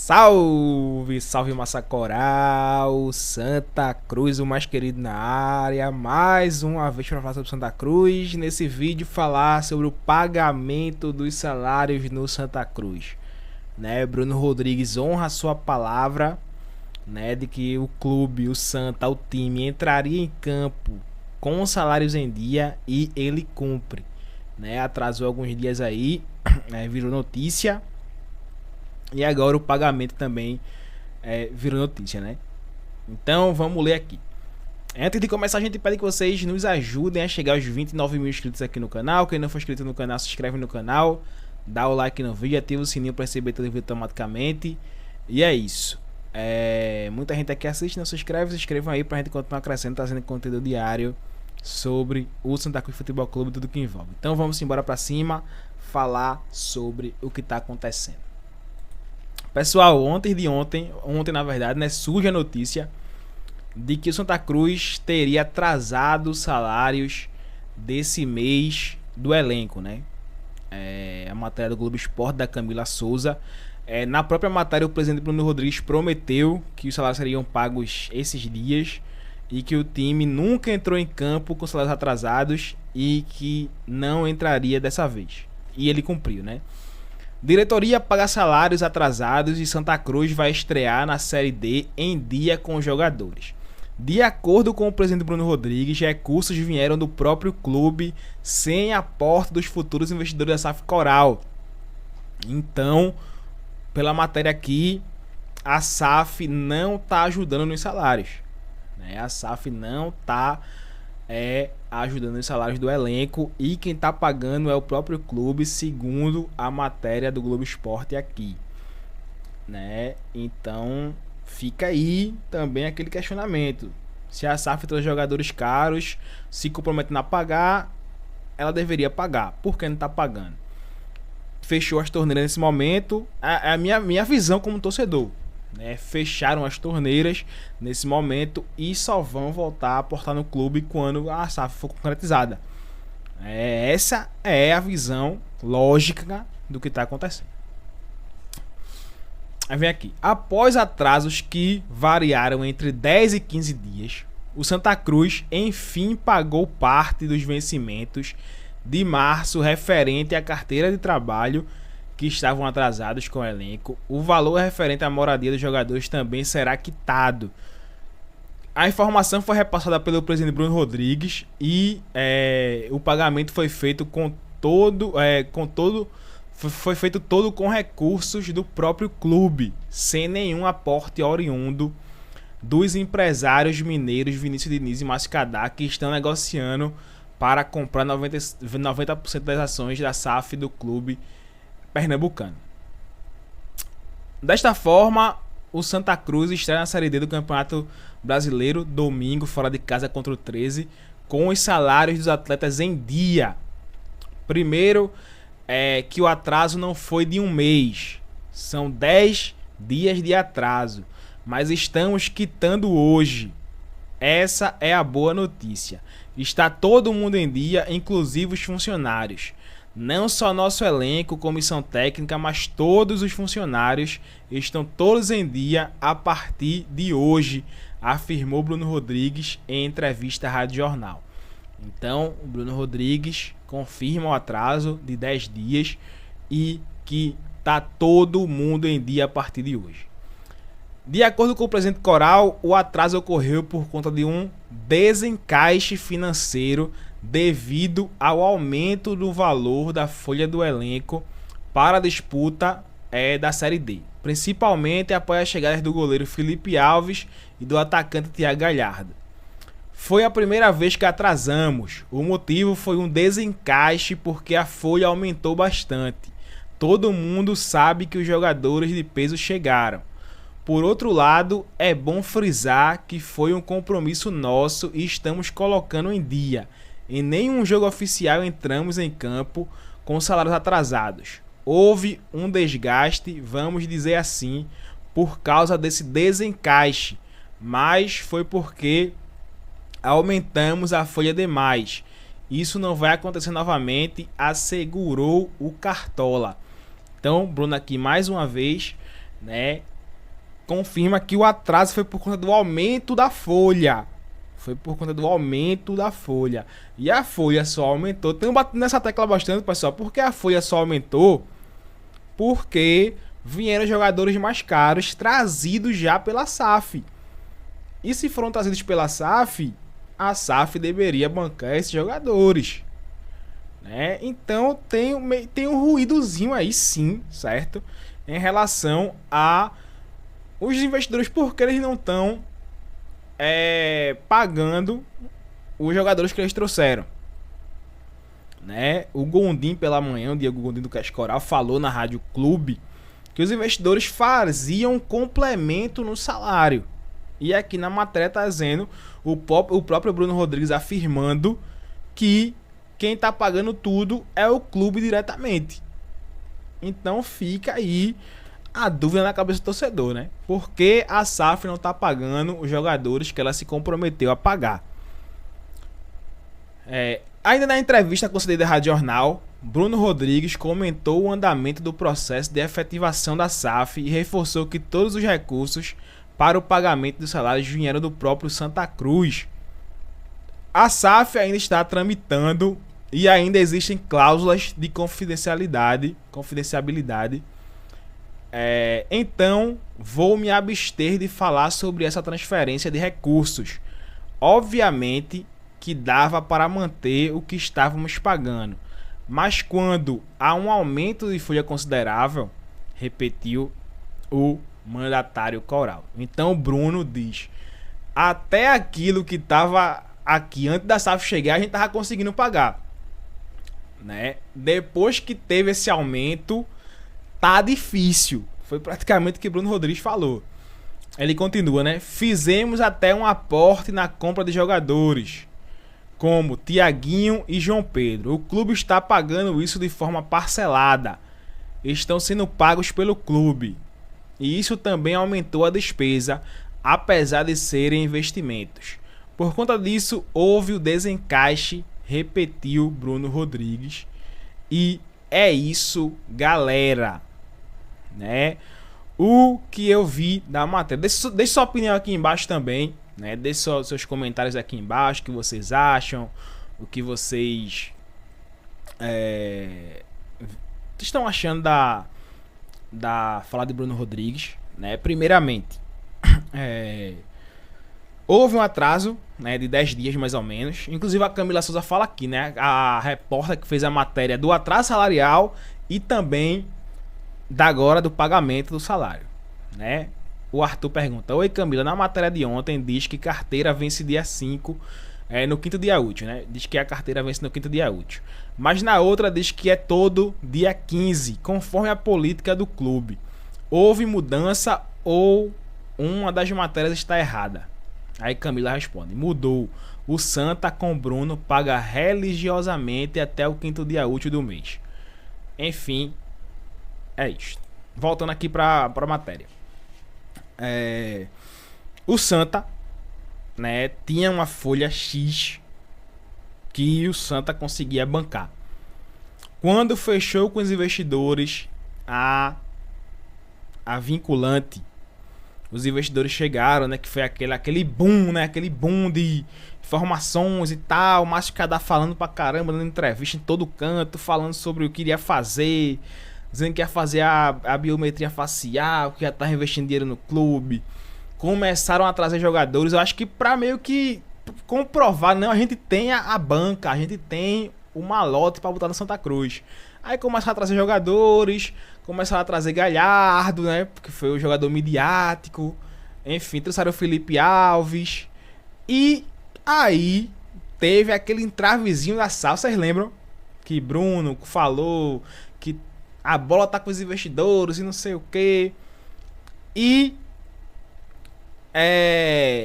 Salve, salve massa coral, Santa Cruz, o mais querido na área. Mais uma vez para falar sobre Santa Cruz. Nesse vídeo falar sobre o pagamento dos salários no Santa Cruz, né? Bruno Rodrigues honra a sua palavra, né, de que o clube, o Santa, o time entraria em campo com os salários em dia e ele cumpre, né? Atrasou alguns dias aí, né, virou notícia. E agora o pagamento também virou notícia, né? Então vamos ler aqui. Antes de começar, a gente pede que vocês nos ajudem a chegar aos 29 mil inscritos aqui no canal. Quem não for inscrito no canal, se inscreve no canal, dá o like no vídeo, ativa o sininho para receber todo o vídeo automaticamente. E é isso. Muita gente aqui assiste, não se inscreve, se inscrevam aí pra gente continuar crescendo, trazendo conteúdo diário sobre o Santa Cruz Futebol Clube e tudo que envolve. Então vamos embora pra cima, falar sobre o que tá acontecendo. Pessoal, ontem na verdade, né, surge a notícia de que o Santa Cruz teria atrasado os salários desse mês do elenco, né? A matéria do Globo Esporte, da Camila Souza. Na própria matéria, o presidente Bruno Rodrigues prometeu que os salários seriam pagos esses dias e que o time nunca entrou em campo com salários atrasados e que não entraria dessa vez. E ele cumpriu, né? Diretoria paga salários atrasados e Santa Cruz vai estrear na Série D em dia com os jogadores. De acordo com o presidente Bruno Rodrigues, recursos vieram do próprio clube sem aporte dos futuros investidores da SAF Coral. Então, pela matéria aqui, a SAF não está ajudando nos salários, né? A SAF não está ajudando os salários do elenco e quem está pagando é o próprio clube, segundo a matéria do Globo Esporte aqui, né? Então fica aí também aquele questionamento: se a SAF traz jogadores caros, se comprometendo a pagar, ela deveria pagar. Por que não está pagando? Fechou as torneiras nesse momento. A minha visão como torcedor, né? Fecharam as torneiras nesse momento e só vão voltar a aportar no clube quando a SAF for concretizada. Essa é a visão lógica do que está acontecendo. Aí vem aqui: após atrasos que variaram entre 10 e 15 dias, o Santa Cruz enfim pagou parte dos vencimentos de março referente à carteira de trabalho que estavam atrasados com o elenco. O valor referente à moradia dos jogadores também será quitado. A informação foi repassada pelo presidente Bruno Rodrigues e o pagamento foi feito foi feito todo com recursos do próprio clube, sem nenhum aporte oriundo dos empresários mineiros Vinícius Diniz e Márcio Cadá, que estão negociando para comprar 90% das ações da SAF do clube pernambucano. Desta forma, o Santa Cruz estreia na Série D do Campeonato Brasileiro domingo, fora de casa contra o 13, com os salários dos atletas em dia. Primeiro, que o atraso não foi de um mês, são 10 dias de atraso, mas estamos quitando hoje. Essa é a boa notícia. Está todo mundo em dia, inclusive os funcionários. Não só nosso elenco, comissão técnica, mas todos os funcionários estão todos em dia a partir de hoje, afirmou Bruno Rodrigues em entrevista à Rádio Jornal. Então, o Bruno Rodrigues confirma o atraso de 10 dias e que está todo mundo em dia a partir de hoje. De acordo com o presidente Coral, o atraso ocorreu por conta de um desencaixe financeiro devido ao aumento do valor da folha do elenco para a disputa da Série D, principalmente após a chegada do goleiro Felipe Alves e do atacante Thiago Galhardo. Foi a primeira vez que atrasamos. O motivo foi um desencaixe porque a folha aumentou bastante. Todo mundo sabe que os jogadores de peso chegaram. Por outro lado, é bom frisar que foi um compromisso nosso e estamos colocando em dia. Em nenhum jogo oficial entramos em campo com salários atrasados. Houve um desgaste, vamos dizer assim, por causa desse desencaixe, mas foi porque aumentamos a folha demais. Isso não vai acontecer novamente, assegurou o Cartola. Então, Bruno aqui mais uma vez, né, confirma que o atraso foi por conta do aumento da folha. Foi por conta do aumento da folha. E a folha só aumentou. Tenho batido nessa tecla bastante, pessoal. Porque a folha só aumentou? Porque vieram jogadores mais caros trazidos já pela SAF. E se foram trazidos pela SAF, a SAF deveria bancar esses jogadores, né? Então tem um ruídozinho aí sim, certo? Em relação a os investidores, porque eles não estão pagando os jogadores que eles trouxeram, né? O Gondim pela manhã, o Diego Gondim do Cash Coral, falou na Rádio Clube que os investidores faziam complemento no salário. E aqui na matéria está dizendo o próprio Bruno Rodrigues afirmando que quem está pagando tudo é o clube diretamente. Então fica aí a dúvida na cabeça do torcedor, né? Por que a SAF não está pagando os jogadores que ela se comprometeu a pagar? Ainda na entrevista concedida à Rádio Jornal, Bruno Rodrigues comentou o andamento do processo de efetivação da SAF e reforçou que todos os recursos para o pagamento dos salários vieram do próprio Santa Cruz. A SAF ainda está tramitando e ainda existem cláusulas de confidencialidade. Então, vou me abster de falar sobre essa transferência de recursos. Obviamente que dava para manter o que estávamos pagando, mas quando há um aumento de folha considerável, repetiu o mandatário Coral. Então o Bruno diz: até aquilo que estava aqui antes da SAF chegar, a gente estava conseguindo pagar, né? Depois que teve esse aumento, tá difícil. Foi praticamente o que Bruno Rodrigues falou. Ele continua, né? Fizemos até um aporte na compra de jogadores, como Tiaguinho e João Pedro. O clube está pagando isso de forma parcelada. Estão sendo pagos pelo clube. E isso também aumentou a despesa, apesar de serem investimentos. Por conta disso, houve o desencaixe, repetiu Bruno Rodrigues. E é isso, galera, né? O que eu vi da matéria. Deixe sua opinião aqui embaixo também, né? Deixe seus comentários aqui embaixo, o que vocês acham, o que vocês estão achando da fala de Bruno Rodrigues, né? Primeiramente, houve um atraso, né, de 10 dias mais ou menos. Inclusive a Camila Souza fala aqui, né? A repórter que fez a matéria do atraso salarial e também do pagamento do salário, né? O Arthur pergunta: oi Camila, na matéria de ontem diz que carteira vence dia 5, no quinto dia útil, né? Diz que a carteira vence no quinto dia útil. Mas na outra diz que é todo dia 15, conforme a política do clube. Houve mudança ou uma das matérias está errada? Aí Camila responde: mudou. O Santa com Bruno paga religiosamente até o quinto dia útil do mês. Enfim, é isso. Voltando aqui para a matéria. O Santa, né, tinha uma folha X que o Santa conseguia bancar. Quando fechou com os investidores a vinculante, os investidores chegaram, né, que foi aquele boom, né, aquele boom de informações e tal, o Márcio Cadá falando pra caramba, dando entrevista em todo canto, falando sobre o que iria fazer, dizendo que ia fazer a biometria facial, que ia estar investindo dinheiro no clube. Começaram a trazer jogadores, eu acho que pra meio que comprovar, não, a gente tem a banca, a gente tem o malote pra botar no Santa Cruz. Aí começaram a trazer jogadores, começaram a trazer Galhardo, né, porque foi o jogador midiático. Enfim, trouxeram o Felipe Alves. E aí teve aquele entravezinho da SAF, vocês lembram? Que Bruno falou que a bola tá com os investidores e não sei o que. E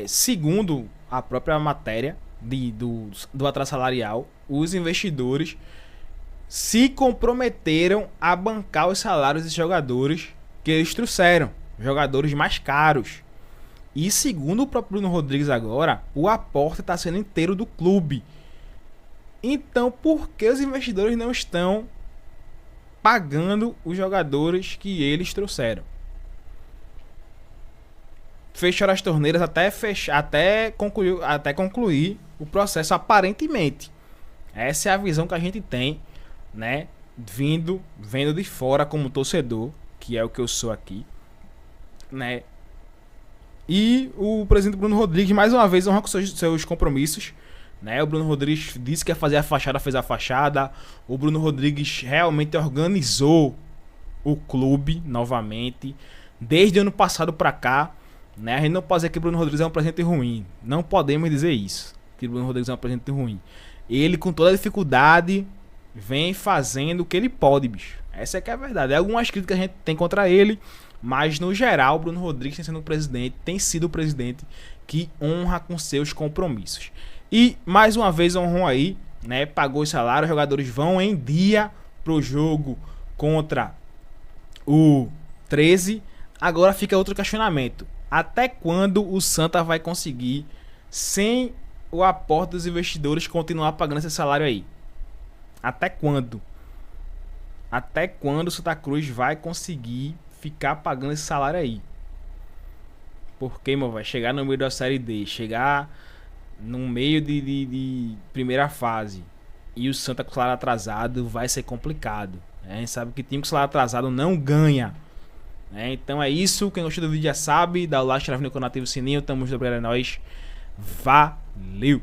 segundo a própria matéria do atraso salarial, os investidores se comprometeram a bancar os salários dos jogadores que eles trouxeram, jogadores mais caros. E segundo o próprio Bruno Rodrigues agora, o aporte está sendo inteiro do clube. Então por que os investidores não estão pagando os jogadores que eles trouxeram? fecharam as torneiras até concluir o processo, aparentemente. Essa é a visão que a gente tem, né? Vendo de fora como torcedor, que é o que eu sou aqui, né? E o presidente Bruno Rodrigues, mais uma vez, honra com seus compromissos, né? O Bruno Rodrigues disse que ia fazer a fachada, fez a fachada. O Bruno Rodrigues realmente organizou o clube novamente, desde ano passado pra cá, né? A gente não pode dizer que o Bruno Rodrigues é um presidente ruim. Não podemos dizer isso, que o Bruno Rodrigues é um presidente ruim. Ele, com toda a dificuldade, vem fazendo o que ele pode, bicho. Essa é que é a verdade. Algumas críticas a gente tem contra ele, mas no geral, o Bruno Rodrigues tem sido o presidente que honra com seus compromissos. E mais uma vez honrou aí, né? Pagou os salários, os jogadores vão em dia pro jogo contra o 13. Agora fica outro questionamento: até quando o Santa vai conseguir, sem o aporte dos investidores, continuar pagando esse salário aí? Até quando? Até quando o Santa Cruz vai conseguir ficar pagando esse salário aí? Porque, meu, vai chegar no meio da Série D, chegar no meio de primeira fase, e o Santa com salário atrasado, vai ser complicado. A gente sabe que time com salário atrasado não ganha. Então é isso. Quem gostou do vídeo já sabe. Dá o like, inscreve no canal, ativa o sininho. Tamo junto, galera. É nóis. Valeu!